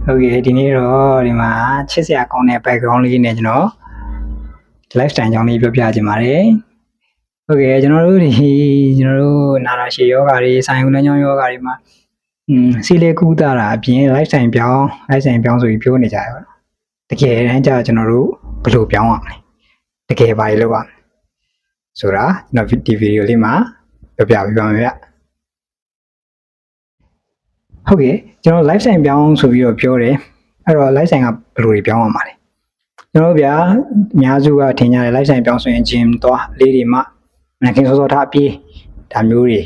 ဟုတ်ကဲ့ဒီနေ့တော့ဒီမှာချစ်စရာကောင်းတဲ့ background လေးနဲ့ကျွန်တော် lifestyle အကြောင်းလေးပြောပြချင်ပါတယ်ဟုတ်ကဲ့ကျွန်တော်တို့နာတာရှည်ယောဂါတွေဆိုင်ဦးနှကြောင်းယောဂါတွေမှာစီလေကူးတာအပြင် lifestyle ပြောင်းဆိုပြီးပြောနေကြတယ်ပေါ့တကယ်တမ်းကျကျွန်တော်တို့ဘယ်လိုပြောင်းရမလဲတကယ်ဘာတွေလုပ်ရမလဲဆိုတာကျွန်တော်ဒီဗီဒီယိုလေးမှာပြောပြပေးပါမယ်ဗျဟုတ်ကဲ့ကျွန်တော် lifestyle ပြောင်းဆိုပြီးတော့ပြောတယ်အဲ့တော့ lifestyle ကဘယ်လိုတွေပြောင်းရမှာလဲကျွန်တော်ဗျာအများစုကထင်ကြတယ် lifestyle ပြောင်းဆိုရင် gym သွားလေးတွေမှမနက်ခင်းစောစောထားပြေးဒါမျိုးတွေ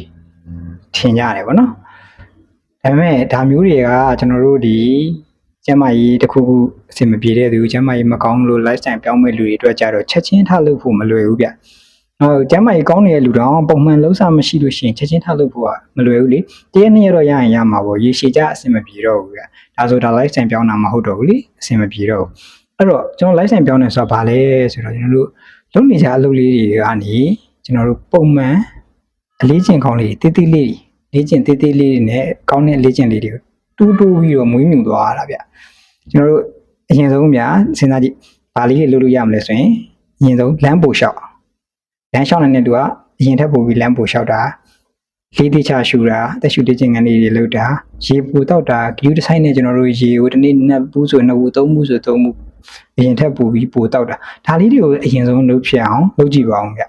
ထင်ကြတယ်ဗောနော်ဒါပေမဲ့ဒါမျိုးတွေကကျွန်တော်တို့ဒီကျန်းမာရေးတစ်ခုခုအဆင်မပြေတဲ့သူကျန်းမာရေးမကောင်းလို့ lifestyle ပြောင်းမဲ့လူတွေအတွက်ကြတော့ချက်ချင်းထားလို့ဖို့မလွယ်ဘူးဗျကျမ်းမာရေးကောင်းနေတဲ့လူတောင်ပုံမှန်လှုပ်ရှားမရှိလို့ရှိရင်ချက်ချင်းထားလို့ဖို့ကမလွယ်ဘူးလေတရက်နှစ်ရက်တော့ရရင်ရမှာပေါ့ရေရှည်ကြအဆင်မပြေတော့ဘူးဗျဒါဆိုဒါ lifestyle ပြောင်းတာမဟုတ်တော့ဘူးလေအဆင်မပြေတော့ဘူးအဲ့တော့ကျွန်တော် lifestyle ပြောင်းနေဆိုတာဘာလဲဆိုတော့ကျွန်တော်တို့လုပ်နေကြအလုပ်လေးတွေကနေကျွန်တော်တို့ပုံမှန်အလေးကျင့်ကောင်းလေးတေးသေးလေးလေ့ကျင့်တေးသေးလေးတွေနဲ့ကောင်းတဲ့လေ့ကျင့်လေးတွေကိုတူးပြီးတော့မွေးမြူသွားရတာဗျကျွန်တော်တို့အရင်ဆုံးဗျစဉ်းစားကြည့်ဘာလေးတွေလုပ်လို့ရမလဲဆိုရင်အရင်ဆုံးလမ်းပိုလျှောက်လမ်းလျှောက်နေတဲ့သူကအရင်ထက်ပိုပြီးလမ်းပိုလျှောက်တာလေးတိချရှူတာတက်ရှူတေးခြင်းငန်းလေးတွေလုပ်တာရေပူတောက်တာဂယူတစ်ဆိုင်နဲ့ကျွန်တော်တို့ရေကိုတစ်နေ့နှစ်ဘူးဆိုနှစ်ဘူးသုံးဘူးဆိုသုံးဘူးအရင်ထက်ပိုပြီးပိုတောက်တာဒါလေးတွေကိုအရင်ဆုံးလုပ်ဖြစ်အောင်လုပ်ကြည့်ပါအောင်ဗျ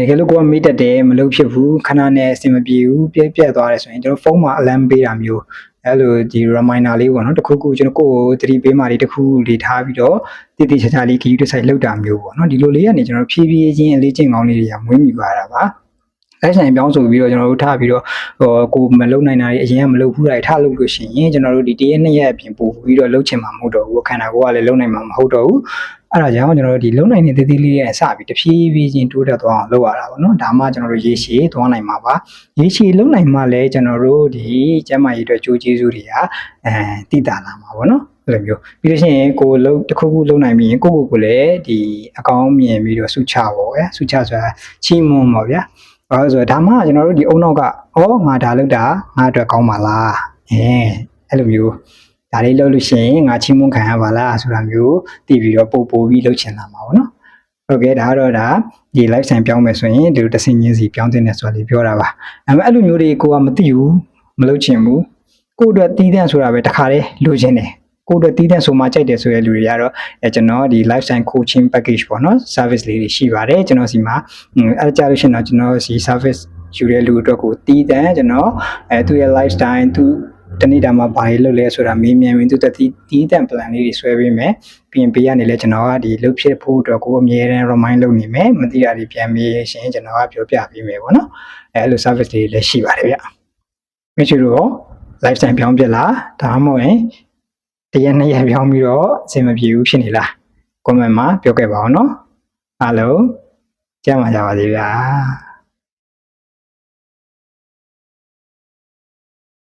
တကယ်လို့ကိုကမေ့တတ်တယ်မလုပ်ဖြစ်ဘူးခဏနဲ့အဆင်မပြေဘူးပြက်သွားတယ်ဆိုရင်ကျွန်တော်ဖုန်းမှာ alarm ပေးတာမျိုးအဲ့လိုဒီ reminder လေးပေါ့နော်တခုခုကျွန်တော်ကိုယ်သတိပေးမှလေးတခုလေးထားပြီးတော့တည်တည်ချာချာလေးဂယူတစ်ဆိုင်လောက်တာမျိုးပေါ့နော်ဒီလိုလေးကနေကျွန်တော်ဖြည်းဖြည်းချင်းအလေးချင်းကောင်းလေးတွေကမွေးမြူလာတာပါအဲ့ဆိုင်ပြောင်းဆိုပြီးတော့ကျွန်တော်တို့ထားပြီးတော့ကိုမလုံနိုင်တာတွေအရင်ကမလုံဘူးတာတွေထားလို့လို့ရှိရင်ကျွန်တော်တို့ဒီတရက်နှစ်ရက်အပြင်ပို့ပြီးတော့လုံချင်မှာမဟုတ်တော့ဘူးခန္ဓာကိုယ်ကလည်းလုံနိုင်မှာမဟုတ်တော့ဘူးအဲ့ဒါကြောင့်ကျွန်တော်တို့ဒီလုံနိုင်တဲ့သေးသေးလေးရဲ့အစပြီးတဖြည်းဖြည်းချင်းတိုးတက်သွားအောင်လုပ်ရတာပေါ့နော်ဒါမှကျွန်တော်တို့ရေရှည်သွားနိုင်မှာပါရေရှည်လုံနိုင်မှလည်းကျွန်တော်တို့ဒီကျန်းမာရေးအတွက်ကြိုးကျေးဇူးတွေကတည်တာလာမှာပေါ့နော်အဲ့လိုမျိုးပြီးလို့ရှိရင်ကိုလုံတစ်ခုခုလုံနိုင်ပြီးရင်ကိုလည်းဒီအကောင်းမြင်ပြီးတော့ဆုချပေါ့ဗျာဆုချဆိုတာချီးမွမ်းပါဗျာဆိုတော့ဒါမှကျွန်တော်တို့ဒီအုံနောက်ကငါဒါလုပ်တာငါအတွက်ကောင်းပါလားအဲ့လိုမျိုးဒါလေးလုပ်လို့ရှိရင်ငါချင်းမွန်းခံရပါလားဆိုတာမျိုးသိပြီးတော့ပို့ပြီးလုပ်ချင်လာမှာပေါ့နော်ဟုတ်ကဲ့ဒါတော့ဒါဒီ lifestyle ပြောင်းမယ်ဆိုရင်ဒီလိုတစ်ဆင့်ချင်းစီပြောင်းတဲ့ဆိုတာလေးပြောတာပါဒါပေမဲ့အဲ့လိုမျိုးတွေကိုကမသိဘူးမလုပ်ချင်ဘူးကိုယ့်အတွက်တီးတဲ့ဆိုတာပဲတခါတည်းလိုချင်တယ်ကိုယ့်အတွက်တီးတဲ့ဆိုမှကြိုက်တယ်ဆိုတဲ့လူတွေကတော့ကျွန်တော်ဒီ lifestyle coaching package ပေါ့နော် service လေးတွေရှိပါတယ်ကျွန်တော်စီမှာအဲ့ကြလို့ရှိရင်တော့ကျွန်တော်စီ service ယူတဲ့လူအတွက်ကိုတီးတဲ့ကျွန်တော်သူရဲ့ lifestyle သူတနေ့တာမှာဘာတွေလုပ်လဲဆိုတာမေးမြန်းပြီးသူတက်တီးတဲ့ plan လေးတွေဆွဲပေးမယ်ပြီးရင်ပေးရနေလဲကျွန်တော်ကဒီလုပ်ဖြစ်ဖို့အတွက်ကိုအမြဲတမ်း remind လုပ်နေမယ်မသိတာတွေပြန်မေးရှင်ကျွန်တော်ကပြောပြပေးမယ်ပေါ့နော်အဲ့လို service တွေလည်းရှိပါတယ်ဗျမချူတော့ lifestyle ပြောင်းပြလားဒါမှမဟုတ်ရင်တရက်နှစ်ရက်ပြောင်းပြီးတော့အဆင်မပြေဘူးဖြစ်နေလား comment မှာပြောခဲ့ပါအောင်နော်အားလုံးကြမ်းပါကြပါစေဗျာ